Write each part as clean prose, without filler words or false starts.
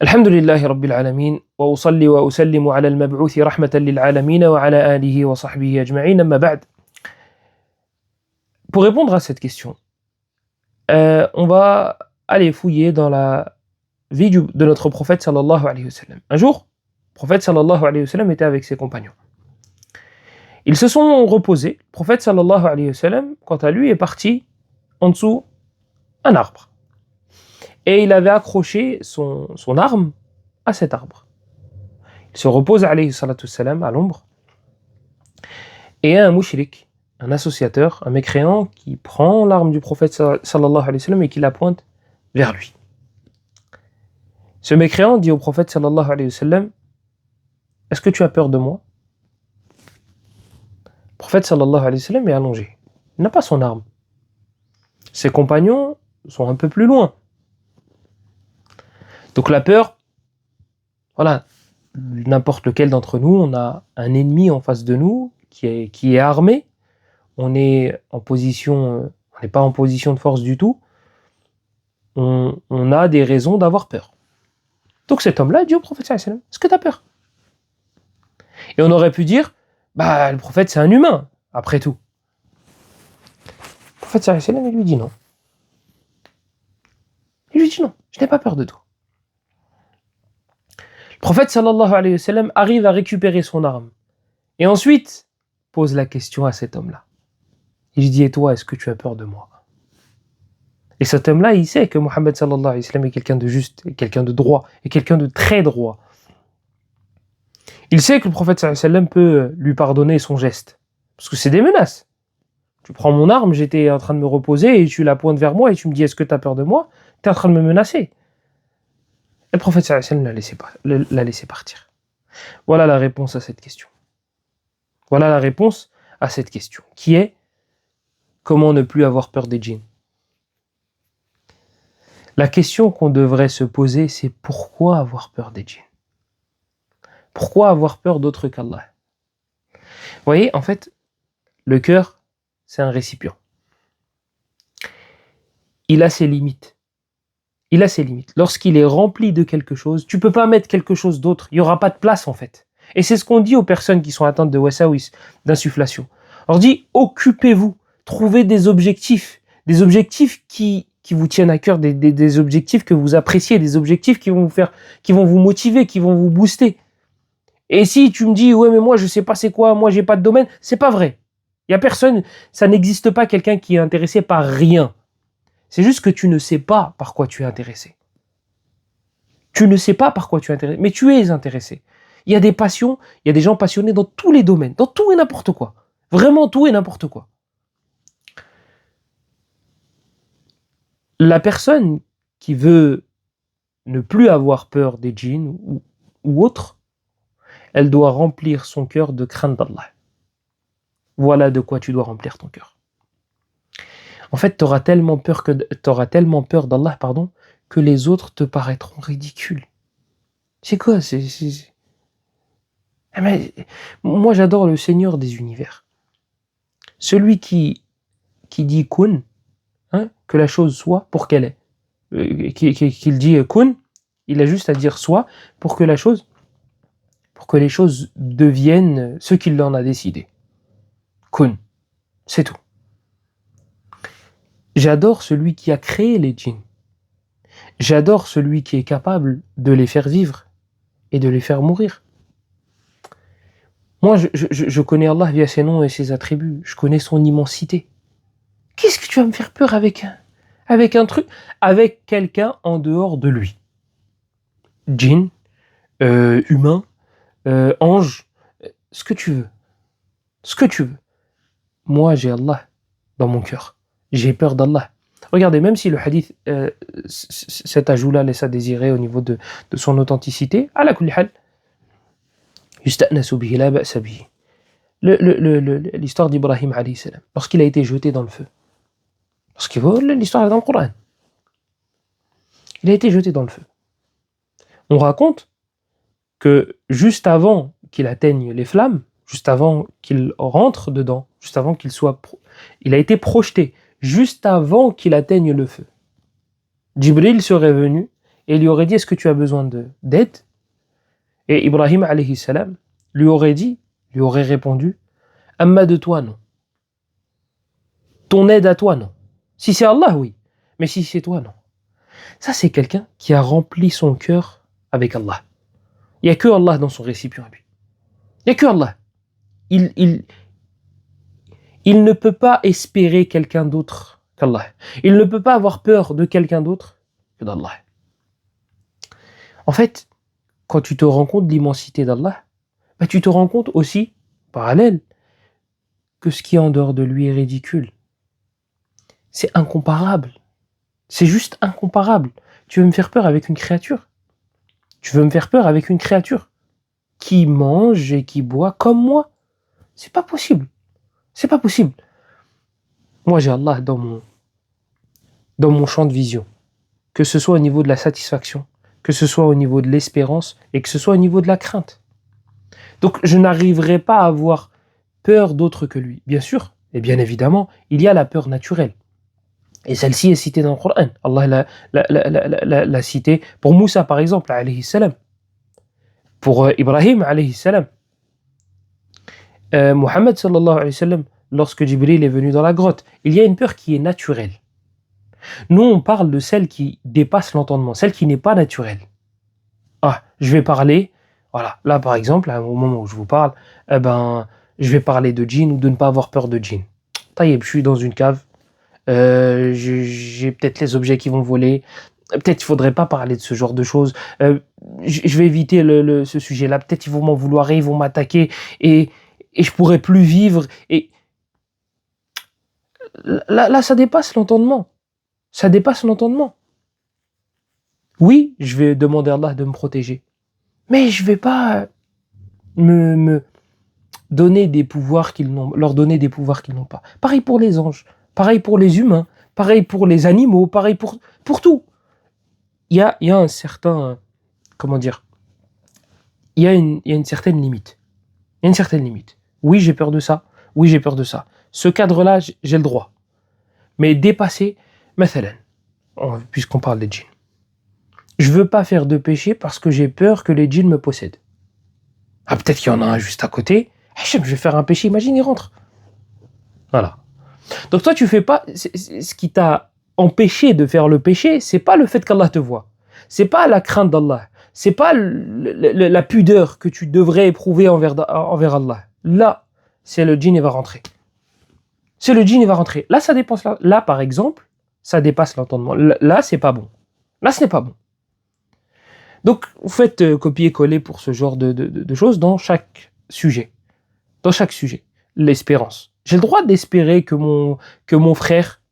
الحمد لله رب العالمين وأصلي وأسلم على المبعوث رحمة للعالمين وعلى آله وصحبه أجمعين أما بعد. Pour répondre à cette question, on va aller fouiller dans la vie de notre prophète sallallahu alayhi wa sallam. Un jour, le prophète sallallahu alayhi wa sallam était avec ses compagnons. Ils se sont reposés. Le prophète sallallahu alayhi wa sallam, quant à lui, est parti en dessous d'un arbre. Et il avait accroché son arme à cet arbre. Il se repose alayhi salatu salam à l'ombre. Et un mushrik, un associateur, un mécréant qui prend l'arme du prophète sallallahu alayhi wa sallam et qui la pointe vers lui. Ce mécréant dit au prophète sallallahu alayhi wa sallam: est-ce que tu as peur de moi? Le prophète sallallahu alayhi wa sallam est allongé. Il n'a pas son arme. Ses compagnons sont un peu plus loin. Donc la peur, voilà, n'importe lequel d'entre nous, on a un ennemi en face de nous qui est armé, on est en position, on n'est pas en position de force du tout, on a des raisons d'avoir peur. Donc cet homme-là dit au prophète sallallahu alayhi wa sallam: est-ce que tu as peur? Et on aurait pu dire, bah le prophète c'est un humain, après tout. Le prophète sallallahu alayhi wa sallam, il lui dit non. Il lui dit non, je n'ai pas peur de toi. Le prophète sallallahu alayhi wa sallam arrive à récupérer son arme. Et ensuite, pose la question à cet homme-là. Il dit: et toi, est-ce que tu as peur de moi? Et cet homme-là, il sait que Mohammed sallallahu alayhi wa sallam est quelqu'un de juste, et quelqu'un de droit, et quelqu'un de très droit. Il sait que le prophète sallallahu alayhi wa sallam peut lui pardonner son geste. Parce que c'est des menaces. Tu prends mon arme, j'étais en train de me reposer, et tu la pointes vers moi, et tu me dis: est-ce que tu as peur de moi? Tu es en train de me menacer. Et le prophète sallallahu alayhi wa sallam l'a laissé partir. Voilà la réponse à cette question. Voilà la réponse à cette question, qui est: comment ne plus avoir peur des djinns? La question qu'on devrait se poser, c'est pourquoi avoir peur des djinns? Pourquoi avoir peur d'autre qu'Allah? Vous voyez, en fait, le cœur, c'est un récipient. Il a ses limites. Il a ses limites. Lorsqu'il est rempli de quelque chose, tu ne peux pas mettre quelque chose d'autre. Il n'y aura pas de place, en fait. Et c'est ce qu'on dit aux personnes qui sont atteintes de wasawis, d'insufflation. On leur dit: occupez-vous, trouvez des objectifs qui vous tiennent à cœur, des objectifs que vous appréciez, des objectifs qui vont vous motiver, qui vont vous booster. Et si tu me dis: ouais, mais moi je sais pas c'est quoi, moi j'ai pas de domaine, c'est pas vrai. Il y a personne, ça n'existe pas quelqu'un qui est intéressé par rien. C'est juste que tu ne sais pas par quoi tu es intéressé. Tu ne sais pas par quoi tu es intéressé, mais tu es intéressé. Il y a des passions, il y a des gens passionnés dans tous les domaines, dans tout et n'importe quoi. Vraiment tout et n'importe quoi. La personne qui veut ne plus avoir peur des djinns ou autres, elle doit remplir son cœur de crainte d'Allah. Voilà de quoi tu dois remplir ton cœur. En fait, tu auras tellement peur d'Allah, que les autres te paraîtront ridicules. C'est quoi? Moi, j'adore le Seigneur des univers. Celui qui dit kun, que la chose soit pour qu'elle est. Qu'il dit kun, il a juste à dire soit pour que les choses deviennent ce qu'il en a décidé. Kun, c'est tout. J'adore celui qui a créé les djinns. J'adore celui qui est capable de les faire vivre et de les faire mourir. Moi, je connais Allah via ses noms et ses attributs. Je connais son immensité. Qu'est-ce que tu vas me faire peur avec un truc, avec quelqu'un en dehors de lui? Djinn, humain, ange, ce que tu veux. Ce que tu veux. Moi, j'ai Allah dans mon cœur. J'ai peur d'Allah. Regardez, même si le hadith, cet ajout-là laisse à désirer au niveau de son authenticité, ala kulli hal, yusta'nasu bihi la ba'sa bihi. L'histoire d'Ibrahim alayhi salam, lorsqu'il a été jeté dans le feu. L'histoire est dans le Coran. Il a été jeté dans le feu. On raconte que juste avant qu'il atteigne les flammes, juste avant qu'il rentre dedans, juste avant qu'il soit... il a été projeté juste avant qu'il atteigne le feu. Djibril serait venu et lui aurait dit est-ce que tu as besoin d'aide? Et Ibrahim alayhi salam lui aurait répondu amma de toi non. Ton aide à toi non. Si c'est Allah oui, mais si c'est toi non. Ça c'est quelqu'un qui a rempli son cœur avec Allah. Il n'y a que Allah dans son récipient à lui. Il n'y a que Allah. Il ne peut pas espérer quelqu'un d'autre qu'Allah. Il ne peut pas avoir peur de quelqu'un d'autre que d'Allah. En fait, quand tu te rends compte de l'immensité d'Allah, bah, tu te rends compte aussi, parallèle, que ce qui est en dehors de lui est ridicule. C'est incomparable. C'est juste incomparable. Tu veux me faire peur avec une créature? Tu veux me faire peur avec une créature qui mange et qui boit comme moi? C'est pas possible. C'est pas possible. Moi, j'ai Allah dans mon champ de vision. Que ce soit au niveau de la satisfaction, que ce soit au niveau de l'espérance et que ce soit au niveau de la crainte. Donc, je n'arriverai pas à avoir peur d'autre que lui. Bien sûr, et bien évidemment, il y a la peur naturelle. Et celle-ci est citée dans le Coran. Allah l'a citée pour Moussa, par exemple, alayhi salam. Pour Ibrahim, alayhi salam. Mohammed, sallallahu alayhi wa sallam, lorsque Jibril est venu dans la grotte, il y a une peur qui est naturelle. Nous, on parle de celle qui dépasse l'entendement, celle qui n'est pas naturelle. Ah, je vais parler, voilà, là par exemple, au moment où je vous parle, je vais parler de djinn ou de ne pas avoir peur de djinn. Taïeb, je suis dans une cave, j'ai peut-être les objets qui vont voler, peut-être il faudrait pas parler de ce genre de choses, je vais éviter ce sujet-là, peut-être ils vont m'en vouloir et ils vont m'attaquer et je pourrai plus vivre. Et là, ça dépasse l'entendement. Ça dépasse l'entendement. Oui, je vais demander à Allah de me protéger. Mais je vais pas me donner des pouvoirs leur donner des pouvoirs qu'ils n'ont pas. Pareil pour les anges, pareil pour les humains, pareil pour les animaux, pareil pour tout. Il y a un certain, comment dire, il y a une certaine limite. Il y a une certaine limite. Oui, j'ai peur de ça. Oui, j'ai peur de ça. Ce cadre-là, j'ai le droit. Mais dépasser, mathalan, puisqu'on parle des djinns. Je veux pas faire de péché parce que j'ai peur que les djinns me possèdent. Ah, peut-être qu'il y en a un juste à côté. Je vais faire un péché, imagine, il rentre. Voilà. Donc toi, tu fais pas... Ce qui t'a empêché de faire le péché, c'est pas le fait qu'Allah te voit. C'est pas la crainte d'Allah. C'est pas la pudeur que tu devrais éprouver envers Allah. Là, c'est le djinn, il va rentrer. C'est le djinn, il va rentrer. Là, ça dépasse. Là, par exemple, ça dépasse l'entendement. Là, c'est pas bon. Là, ce n'est pas bon. Donc, vous faites copier-coller pour ce genre de choses dans chaque sujet. Dans chaque sujet. L'espérance. J'ai le droit d'espérer que mon frère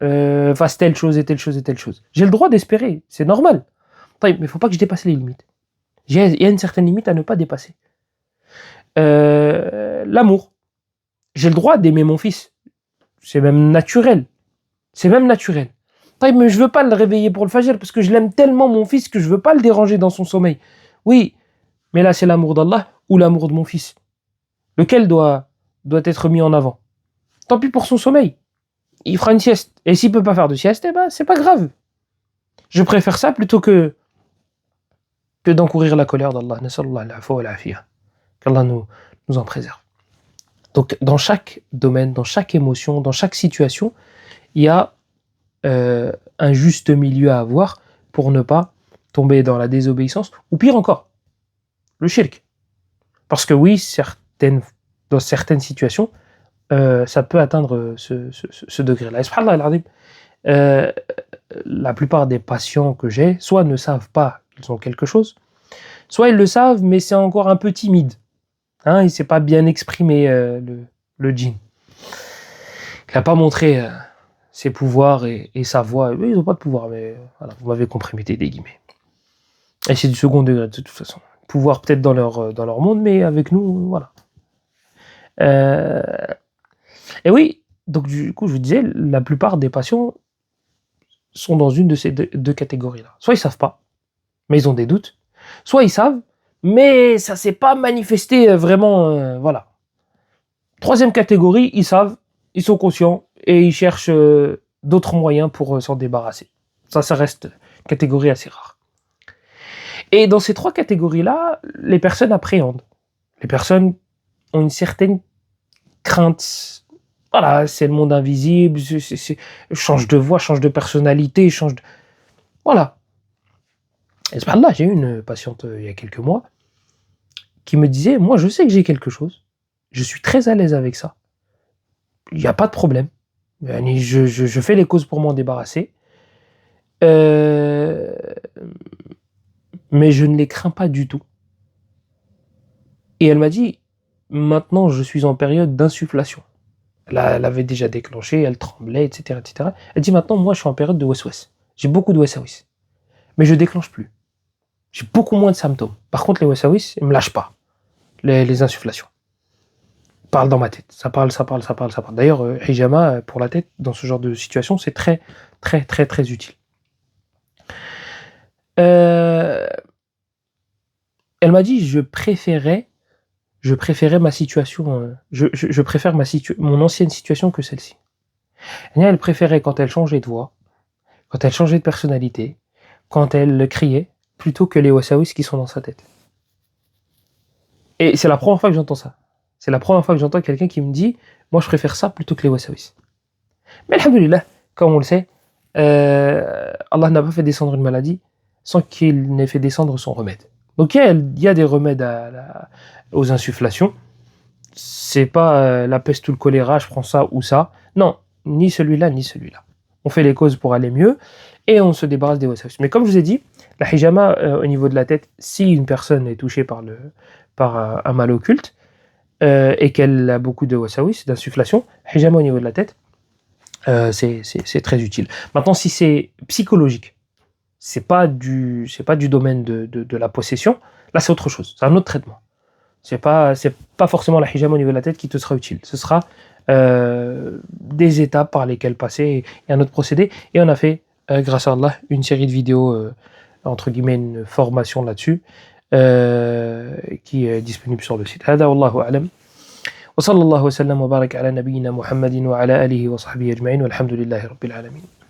fasse telle chose et telle chose et telle chose. J'ai le droit d'espérer. C'est normal. Mais il ne faut pas que je dépasse les limites. Il y a une certaine limite à ne pas dépasser. L'amour. J'ai le droit d'aimer mon fils. C'est même naturel. C'est même naturel. Mais je veux pas le réveiller pour le fajr parce que je l'aime tellement mon fils que je veux pas le déranger dans son sommeil. Oui, mais là c'est l'amour d'Allah ou l'amour de mon fils. Lequel doit être mis en avant? Tant pis pour son sommeil. Il fera une sieste. Et s'il peut pas faire de sieste, c'est pas grave. Je préfère ça plutôt que d'encourir la colère d'Allah. Qu'Allah nous en préserve. Donc dans chaque domaine, dans chaque émotion, dans chaque situation, il y a un juste milieu à avoir pour ne pas tomber dans la désobéissance, ou pire encore, le shirk. Parce que oui, dans certaines situations, ça peut atteindre ce degré-là. Et subhanallah al-azim, la plupart des patients que j'ai, soit ne savent pas qu'ils ont quelque chose, soit ils le savent, mais c'est encore un peu timide. Il ne s'est pas bien exprimé, le djinn. Il n'a pas montré ses pouvoirs et sa voix. Ils n'ont pas de pouvoir, mais voilà, vous m'avez compris, mettez des guillemets. Et c'est du second degré, de toute façon. Pouvoir peut-être dans leur monde, mais avec nous, voilà. Et oui, donc du coup, je vous disais, la plupart des patients sont dans une de ces deux catégories-là. Soit ils savent pas, mais ils ont des doutes. Soit ils savent, mais ça s'est pas manifesté vraiment, voilà. Troisième catégorie, ils savent, ils sont conscients et ils cherchent d'autres moyens pour s'en débarrasser. Ça reste une catégorie assez rare. Et dans ces 3 catégories-là, les personnes appréhendent. Les personnes ont une certaine crainte. Voilà, c'est le monde invisible, change de voix, change de personnalité, change de... Voilà. Et subhanallah, j'ai eu une patiente il y a quelques mois qui me disait, moi je sais que j'ai quelque chose, je suis très à l'aise avec ça, il n'y a pas de problème, je fais les causes pour m'en débarrasser, euh, mais je ne les crains pas du tout. Et elle m'a dit, maintenant je suis en période d'insufflation. Elle avait déjà déclenché, elle tremblait, etc., etc. Elle dit, maintenant moi je suis en période de waswas. J'ai beaucoup de wasawis, mais je déclenche plus. J'ai beaucoup moins de symptômes. Par contre, les wasawis, ils me lâchent pas. Les insufflations. Parle dans ma tête. Ça parle. D'ailleurs, hijama pour la tête, dans ce genre de situation, c'est très, très, très, très utile. Elle m'a dit, je préférais ma situation, je préfère mon ancienne situation que celle-ci. Elle préférait quand elle changeait de voix, quand elle changeait de personnalité, quand elle criait, plutôt que les wasawis qui sont dans sa tête. Et c'est la première fois que j'entends ça. C'est la première fois que j'entends quelqu'un qui me dit, moi je préfère ça plutôt que les wasawis. Mais alhamdoulilah, comme on le sait, Allah n'a pas fait descendre une maladie sans qu'il n'ait fait descendre son remède. Donc il y a des remèdes aux insufflations. C'est pas la peste ou le choléra, je prends ça ou ça. Non, ni celui-là, ni celui-là. On fait les causes pour aller mieux et on se débarrasse des wasawis. Mais comme je vous ai dit, la hijama au niveau de la tête, si une personne est touchée par un mal occulte et qu'elle a beaucoup de wasawis, d'insufflation, hijama au niveau de la tête, c'est très utile. Maintenant, si c'est psychologique, c'est pas du domaine de la possession, là c'est autre chose, c'est un autre traitement. C'est pas forcément la hijama au niveau de la tête qui te sera utile. Ce sera des étapes par lesquelles passer et un autre procédé. Et on a fait, grâce à Allah, une série de vidéos, entre guillemets, une formation là-dessus, qui est disponible sur le site. Hada wallahu a'lam. وصلى الله وسلم وبارك على نبينا محمد وعلى آله وصحبه أجمعين والحمد لله رب العالمين.